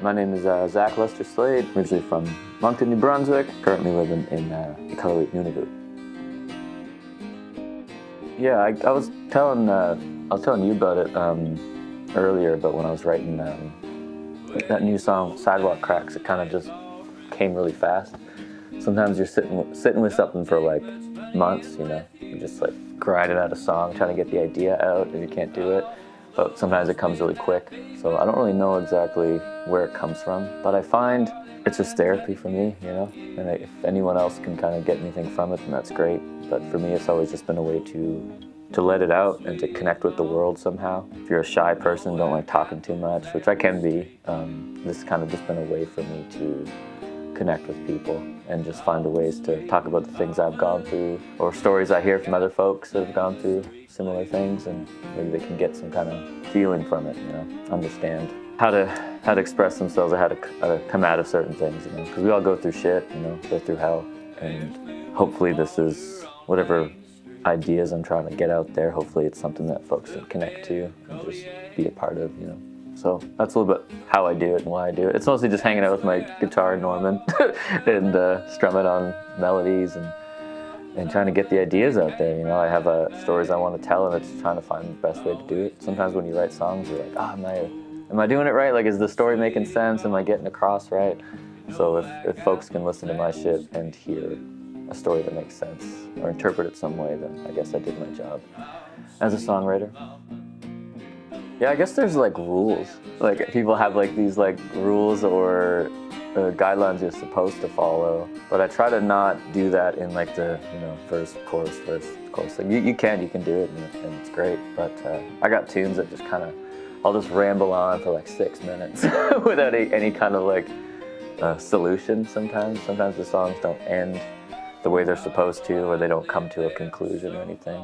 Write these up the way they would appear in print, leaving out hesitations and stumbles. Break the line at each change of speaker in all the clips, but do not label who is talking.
My name is Lester Slade, originally from Moncton, New Brunswick, currently living in Iqaluit, Nunavut. Yeah, I was telling you about it earlier, but when I was writing that new song, Sidewalk Cracks, it kind of just came really fast. Sometimes you're sitting with something for like months, you know. You just like grinding out a song, trying to get the idea out, and you can't do it. But sometimes it comes really quick. So I don't really know exactly where it comes from, but I find it's just therapy for me, you know. And if anyone else can kind of get anything from it, then that's great. But for me, it's always just been a way to let it out and to connect with the world somehow. If you're a shy person, don't like talking too much, which I can be, this kind of just been a way for me to connect with people and just find ways to talk about the things I've gone through or stories I hear from other folks that have gone through similar things, and maybe they can get some kind of feeling from it, you know, understand how to express themselves or how to come out of certain things, you know, because we all go through shit, you know, go through hell, and hopefully this is whatever ideas I'm trying to get out there, hopefully it's something that folks can connect to and just be a part of, you know. So that's a little bit how I do it and why I do it. It's mostly just hanging out with my guitar, Norman, and strumming on melodies and trying to get the ideas out there. You know, I have stories I want to tell, and it's trying to find the best way to do it. Sometimes when you write songs, you're like, am I doing it right? Like, is the story making sense? Am I getting across right? So if folks can listen to my shit and hear a story that makes sense or interpret it some way, then I guess I did my job as a songwriter. Yeah, I guess there's like rules. Like people have like these like rules or guidelines you're supposed to follow, but I try to not do that in like the, you know, first chorus. Like you can do it and it's great, but I got tunes that just kind of, I'll just ramble on for like 6 minutes without any kind of like solution sometimes. Sometimes the songs don't end the way they're supposed to, or they don't come to a conclusion or anything.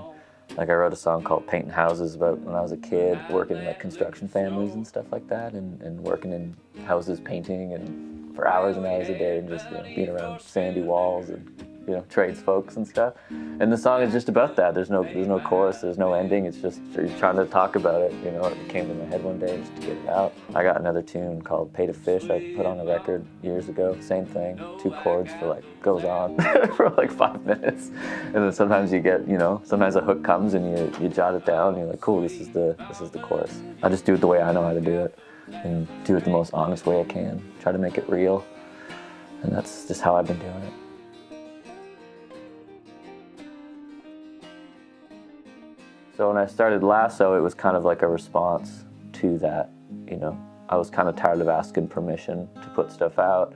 Like I wrote a song called Painting Houses about when I was a kid, working in like construction families and stuff like that, and working in houses painting and for hours and hours a day, and just, you know, being around sandy walls and, you know, trades folks and stuff. And the song is just about that. There's no chorus, there's no ending. It's just you're trying to talk about it. You know, it came to my head one day just to get it out. I got another tune called Pay to Fish I put on a record years ago. Same thing, 2 chords for like, goes on for like 5 minutes. And then sometimes you get, you know, sometimes a hook comes and you jot it down and you're like, cool, this is the chorus. I just do it the way I know how to do it and do it the most honest way I can. Try to make it real. And that's just how I've been doing it. So when I started Lasso, it was kind of like a response to that, you know. I was kind of tired of asking permission to put stuff out.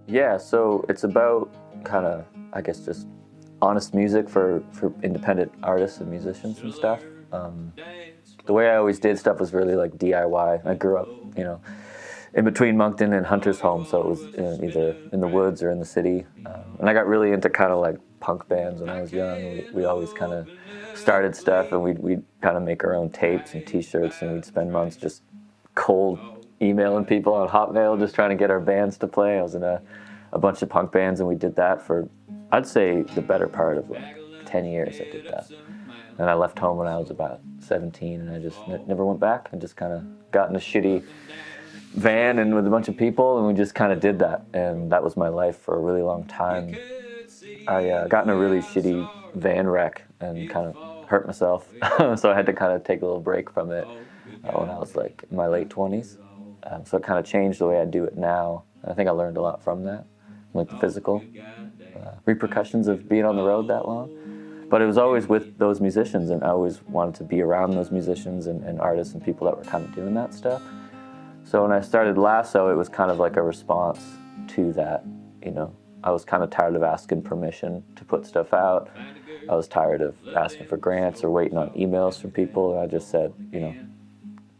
Yeah, so it's about kind of, I guess, just honest music for independent artists and musicians and stuff. The way I always did stuff was really like DIY. I grew up, you know, in between Moncton and Hunter's Home, so it was either in the woods or in the city. And I got really into kind of like punk bands when I was young. We always kind of started stuff, and we'd kind of make our own tapes and T-shirts, and we'd spend months just cold emailing people on Hotmail, just trying to get our bands to play. I was in a bunch of punk bands, and we did that for, I'd say, the better part of like 10 years. I did that. And I left home when I was about 17, and I just never went back. I just kind of got in a shitty van and with a bunch of people, and we just kind of did that. And that was my life for a really long time. I got in a really shitty van wreck and kind of hurt myself. So I had to kind of take a little break from it when I was like in my late 20s. So it kind of changed the way I do it now. And I think I learned a lot from that, like the physical repercussions of being on the road that long. But it was always with those musicians, and I always wanted to be around those musicians and artists and people that were kind of doing that stuff. So when I started Lasso, it was kind of like a response to that, you know. I was kind of tired of asking permission to put stuff out. I was tired of asking for grants or waiting on emails from people, and I just said, you know,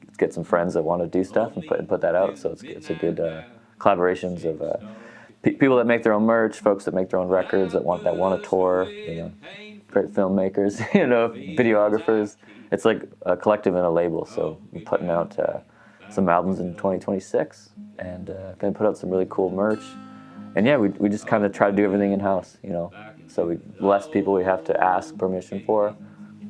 let's get some friends that want to do stuff and put that out. So it's a good collaborations of people that make their own merch, folks that make their own records, that want to tour, you know, great filmmakers, you know, videographers. It's like a collective and a label. So we're putting out some albums in 2026 and going to put out some really cool merch. And yeah, we just kind of try to do everything in-house, you know. So the less people we have to ask permission for,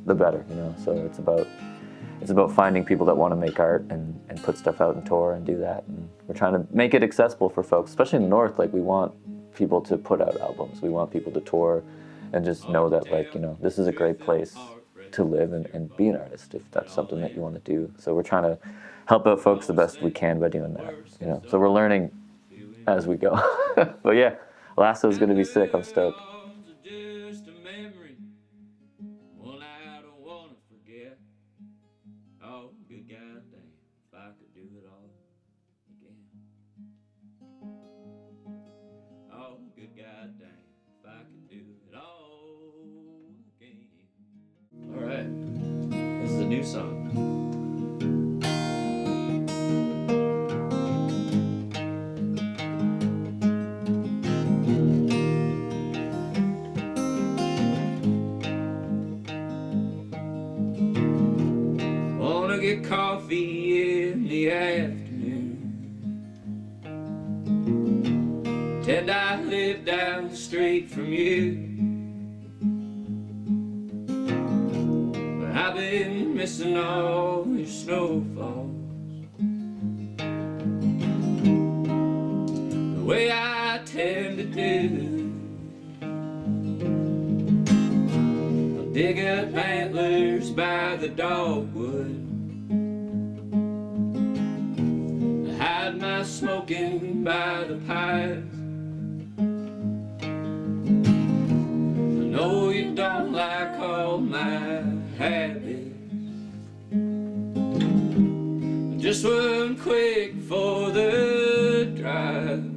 the better, you know. So it's it's about finding people that want to make art and put stuff out and tour and do that. And we're trying to make it accessible for folks, especially in the North. Like, we want people to put out albums. We want people to tour and just know that, like, you know, this is a great place to live and be an artist if that's something that you want to do. So we're trying to help out folks the best we can by doing that, you know. So we're learning as we go. But yeah, Lasso's going to be sick. I'm stoked.
Oh, good goddamn, if I could do it all again. Oh, good goddamn, if I could do it all again. All right, this is a new song. Wanna get coffee in the afternoon. Pretend I live down the street from you. But I've been missing all your snowfalls. The way I tend to do. I'll dig up antlers by the dogwood. Hide my smoking by the pipes. I know you don't like all my habits. Just one quick for the drive.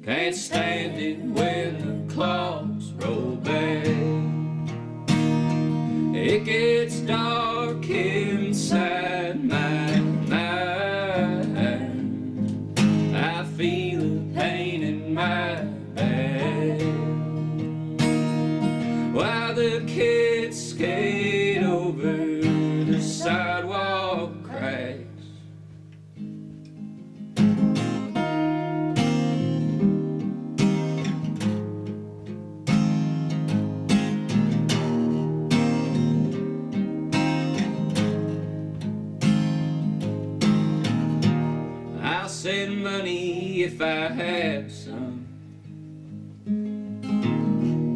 Can't stand it when the clocks roll back. It gets dark inside my mind. I feel a pain in my back while the kids skate over the sidewalk cracks. I'll send money if I have some.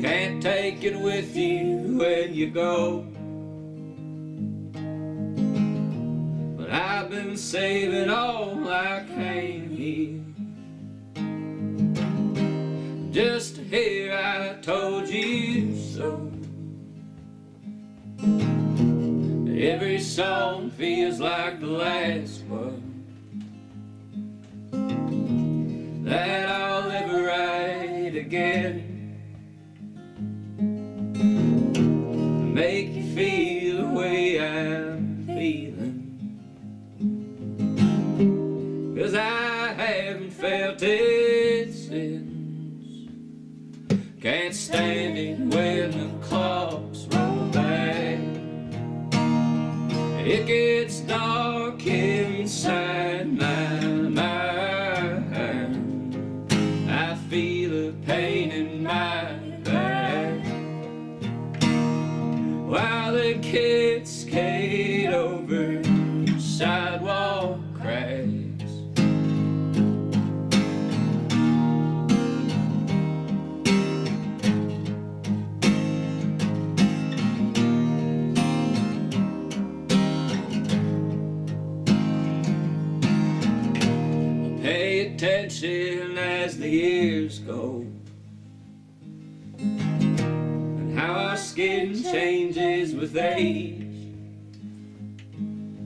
Can't take it with you when you go. But I've been saving all I can here, just to hear I told you so. Every song feels like the last one that I'll ever write again. Make you feel the way I'm feeling, 'cause I haven't felt it since. Can't stand it when the clocks roll back. It gets dark inside my mind. I feel a pain in my back while the kids skate over sidewalk cracks. Pay attention as the years go, and how our skin changes with age.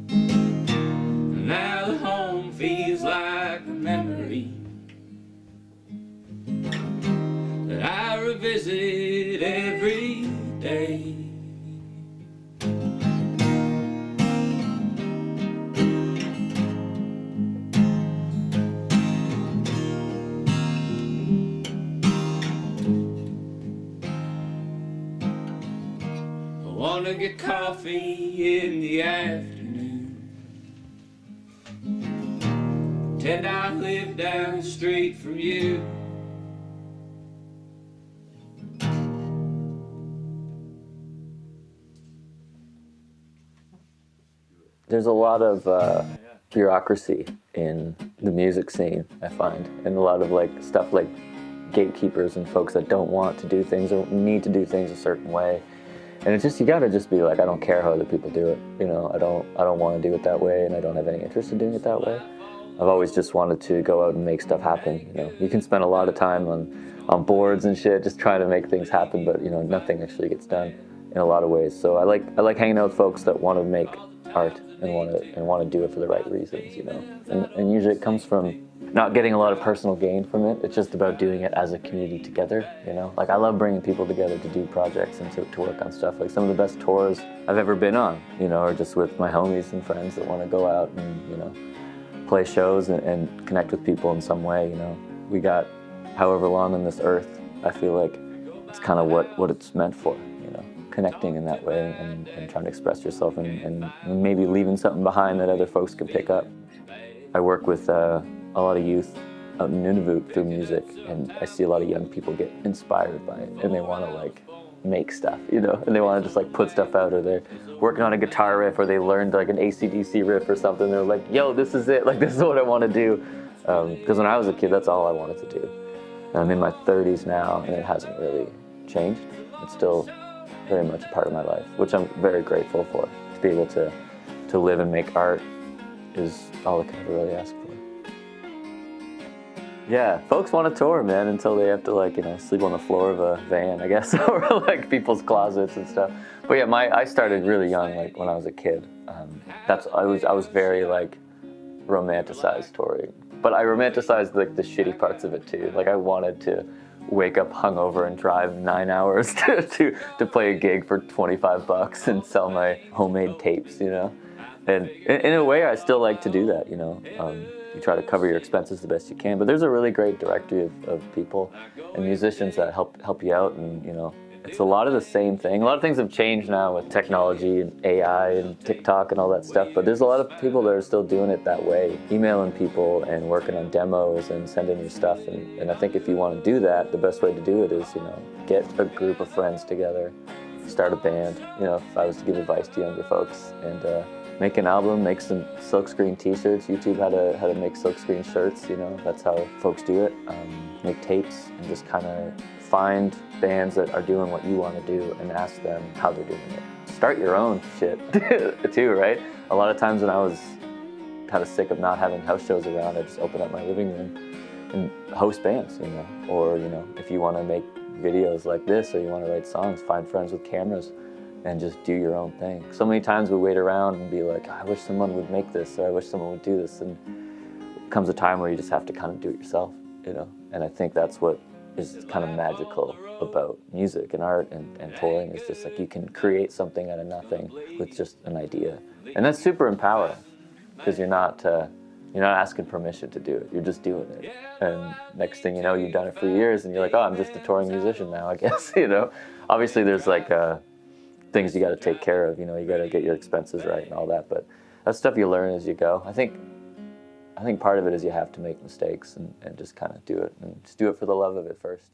And now the home feels like a memory that I revisit every day. I wanna get coffee in the afternoon. Pretend I live down the street from you.
There's a lot of bureaucracy in the music scene, I find, and a lot of like stuff like gatekeepers and folks that don't want to do things or need to do things a certain way. And it's just, you gotta just be like, I don't care how other people do it. You know, I don't want to do it that way, and I don't have any interest in doing it that way. I've always just wanted to go out and make stuff happen. You know, you can spend a lot of time on boards and shit, just trying to make things happen, but you know, nothing actually gets done in a lot of ways. So I like hanging out with folks that want to make art and want to do it for the right reasons. You know, and usually it comes from not getting a lot of personal gain from it. It's just about doing it as a community together, you know? Like, I love bringing people together to do projects and to work on stuff. Like, some of the best tours I've ever been on, you know, are just with my homies and friends that want to go out and, you know, play shows and connect with people in some way, you know? We got however long on this earth. I feel like it's kind of what it's meant for, you know? Connecting in that way and trying to express yourself and maybe leaving something behind that other folks can pick up. I work with a lot of youth out in Nunavut through music, and I see a lot of young people get inspired by it, and they want to like make stuff, you know, and they want to just like put stuff out, or they're working on a guitar riff, or they learned like an AC/DC riff or something. They're like, yo, this is it, like this is what I want to do. Because when I was a kid, that's all I wanted to do. And I'm in my 30s now, and it hasn't really changed. It's still very much a part of my life, which I'm very grateful for. To be able to live and make art is all I can ever really ask for. Yeah, folks want to tour, man, until they have to, like, you know, sleep on the floor of a van, I guess, or like people's closets and stuff. But yeah, I started really young, like when I was a kid. I was very like romanticized touring, but I romanticized like the shitty parts of it too. Like, I wanted to wake up hungover and drive 9 hours to play a gig for $25 and sell my homemade tapes, you know. And in a way, I still like to do that, you know. You try to cover your expenses the best you can, but there's a really great directory of people and musicians that help you out, and you know, it's a lot of the same thing. A lot of things have changed now with technology and AI and TikTok and all that stuff, but there's a lot of people that are still doing it that way, emailing people and working on demos and sending your stuff. And I think if you want to do that, the best way to do it is, you know, get a group of friends together, start a band. You know, if I was to give advice to younger folks, and make an album, make some silkscreen t-shirts. YouTube how to make silkscreen shirts, you know, that's how folks do it. Make tapes and just kind of find bands that are doing what you want to do and ask them how they're doing it. Start your own shit too, right? A lot of times when I was kind of sick of not having house shows around, I just open up my living room and host bands, you know. Or, you know, if you want to make videos like this or you want to write songs, find friends with cameras and just do your own thing. So many times we wait around and be like, I wish someone would make this, or I wish someone would do this, and comes a time where you just have to kind of do it yourself, you know. And I think that's what is kind of magical about music and art and touring, is just like you can create something out of nothing with just an idea. And that's super empowering, because you're not asking permission to do it, you're just doing it. And next thing you know, you've done it for years and you're like, oh, I'm just a touring musician now, I guess, you know. Obviously there's like things you got to take care of, you know, you got to get your expenses right and all that, but that's stuff you learn as you go. I think part of it is you have to make mistakes and just kind of do it, and just do it for the love of it first.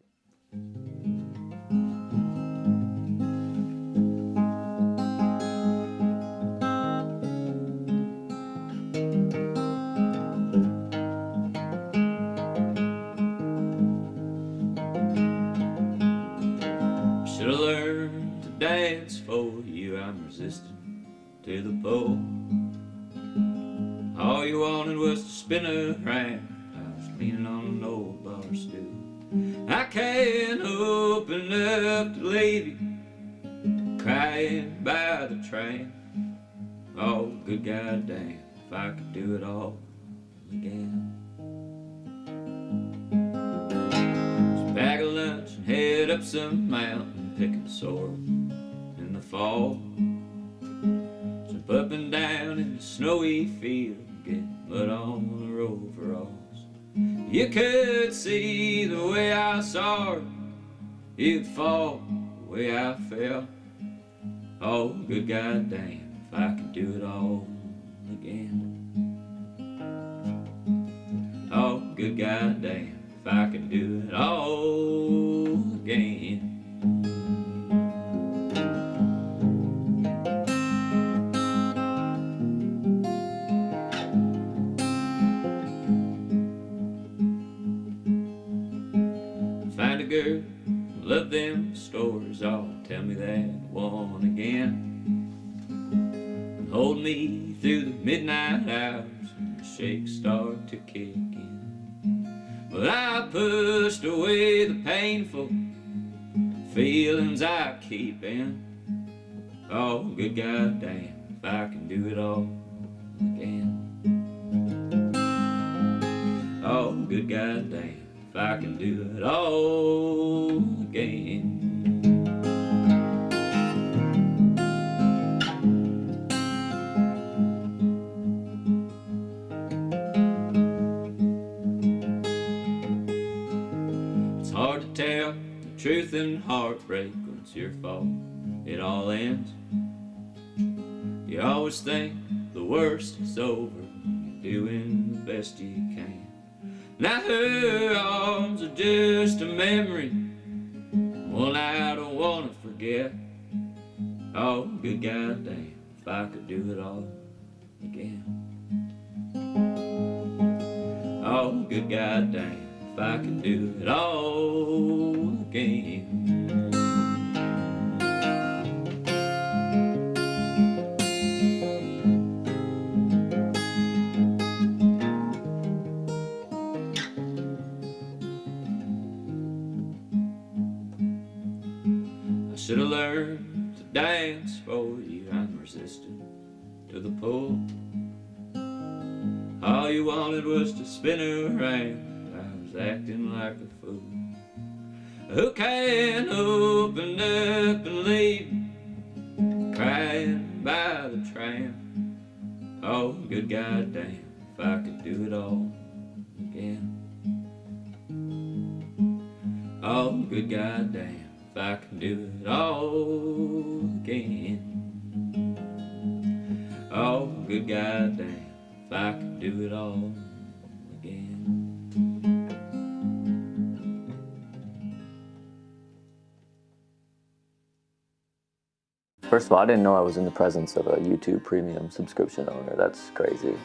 Should have learned to dance for you. I'm resistant to the pull. All you wanted was to spin around. I was leaning on an old bar stool. I can't open up to leave you, crying by the train. Oh, good goddamn, if I could do it all again. Just bag a lunch and head up some mountain, picking sorrel in the fall. Jump up and down in the snowy field, get mud on her overalls. You could see the way I saw her, you'd fall the way I fell. Oh, good goddamn, if I could do it all again. Oh, good goddamn, if I could do it all again. of girl, love them stories, oh, tell me that one again. And hold me through the midnight hours when the shakes start to kick in. Well, I pushed away the painful feelings I keep in. Oh, good goddamn, if I can do it all again. Oh, good goddamn, if I can do it all again. It's hard to tell the truth and heartbreak when it's your fault. It all ends. You always think the worst is over, you're doing the best you can. Now her arms are just a memory, one I don't want to forget. Oh, good goddamn, if I could do it all again. Oh, good goddamn, if I could do it all again. I should have learned to dance for you. I'm resistant to the pull. All you wanted was to spin around. I was acting like a fool. Who can open up and leave me crying by the tram? Oh, good goddamn, if I could do it all again. Oh, good goddamn, if I can do it all again. Oh, good goddamn, if I could do it all again.
First of all, I didn't know I was in the presence of a YouTube Premium subscription owner. That's crazy.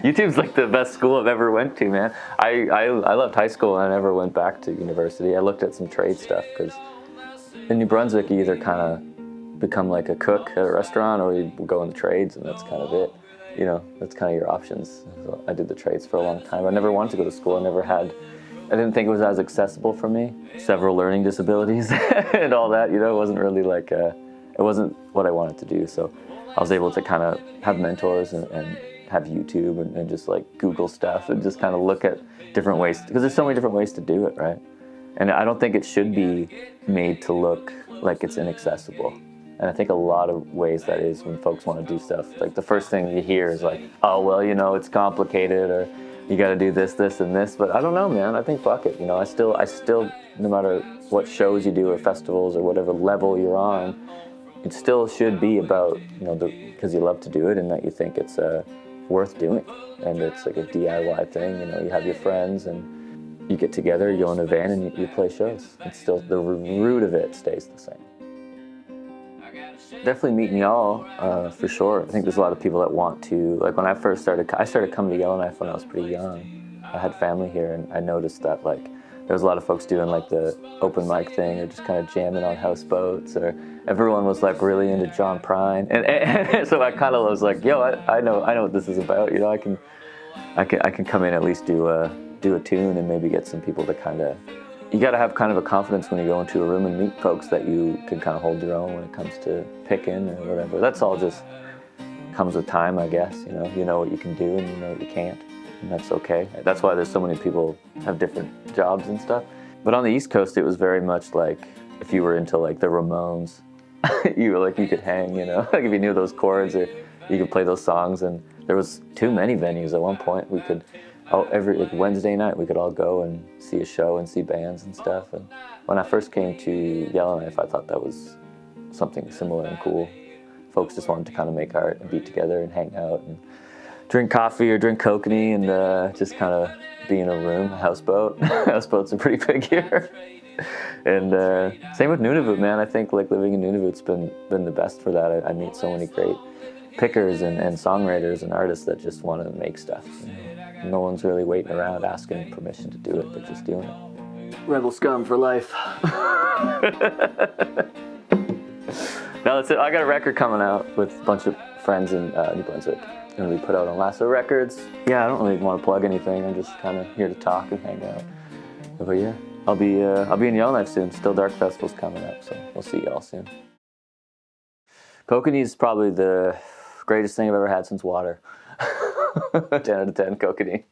YouTube's like the best school I've ever went to, man. I left high school and I never went back to university. I looked at some trade stuff because in New Brunswick you either kind of become like a cook at a restaurant or you go in the trades, and that's kind of it. You know, that's kind of your options. So I did the trades for a long time. I never wanted to go to school. I didn't think it was as accessible for me. Several learning disabilities and all that, you know, it wasn't really like, it wasn't what I wanted to do. So I was able to kind of have mentors and have YouTube and just like Google stuff and just kind of look at different ways, because there's so many different ways to do it, right? And I don't think it should be made to look like it's inaccessible. And I think a lot of ways that is when folks want to do stuff. Like the first thing you hear is like, oh, well, you know, it's complicated, or you got to do this, this, and this. But I don't know, man. I think fuck it. You know, I still, no matter what shows you do or festivals or whatever level you're on, it still should be about, you know, because you love to do it and that you think it's worth doing. And it's like a DIY thing. You know, you have your friends and you get together, you go in a van and you play shows. It's still, the root of it stays the same. Definitely meeting y'all, for sure. I think there's a lot of people that want to, like when I started coming to Yellowknife when I was pretty young. I had family here and I noticed that like there was a lot of folks doing like the open mic thing or just kind of jamming on houseboats, or everyone was like really into John Prine. And so I kind of was like, yo, I know what this is about. You know, I can come in at least do a tune and maybe get some people to kind of, you got to have kind of a confidence when you go into a room and meet folks that you can kind of hold your own when it comes to picking or whatever. That's all just comes with time, I guess. You know what you can do and you know what you can't, and that's okay. That's why there's so many people have different jobs and stuff. But on the East Coast, it was very much like if you were into like the Ramones, you could hang, you know, like if you knew those chords or you could play those songs. And there was too many venues at one point. We could. Every like Wednesday night we could all go and see a show and see bands and stuff. And when I first came to Yellowknife, I thought that was something similar and cool. Folks just wanted to kind of make art and be together and hang out and drink coffee or drink kokanee and just kind of be in a room, a houseboat. Houseboats are pretty big here. And same with Nunavut, man. I think like living in Nunavut's been the best for that. I meet so many great pickers and songwriters and artists that just want to make stuff. You know? No one's really waiting around asking permission to do it. They're just doing it. Rebel scum for life. No, that's it. I got a record coming out with a bunch of friends in New Brunswick. It's gonna be put out on Lasso Records. Yeah, I don't really want to plug anything. I'm just kind of here to talk and hang out. But yeah, I'll be in Yellowknife soon. Still Dark Festival's coming up, so we'll see y'all soon. Kokanee is probably the greatest thing I've ever had since water. 10 out of 10 Kokanee.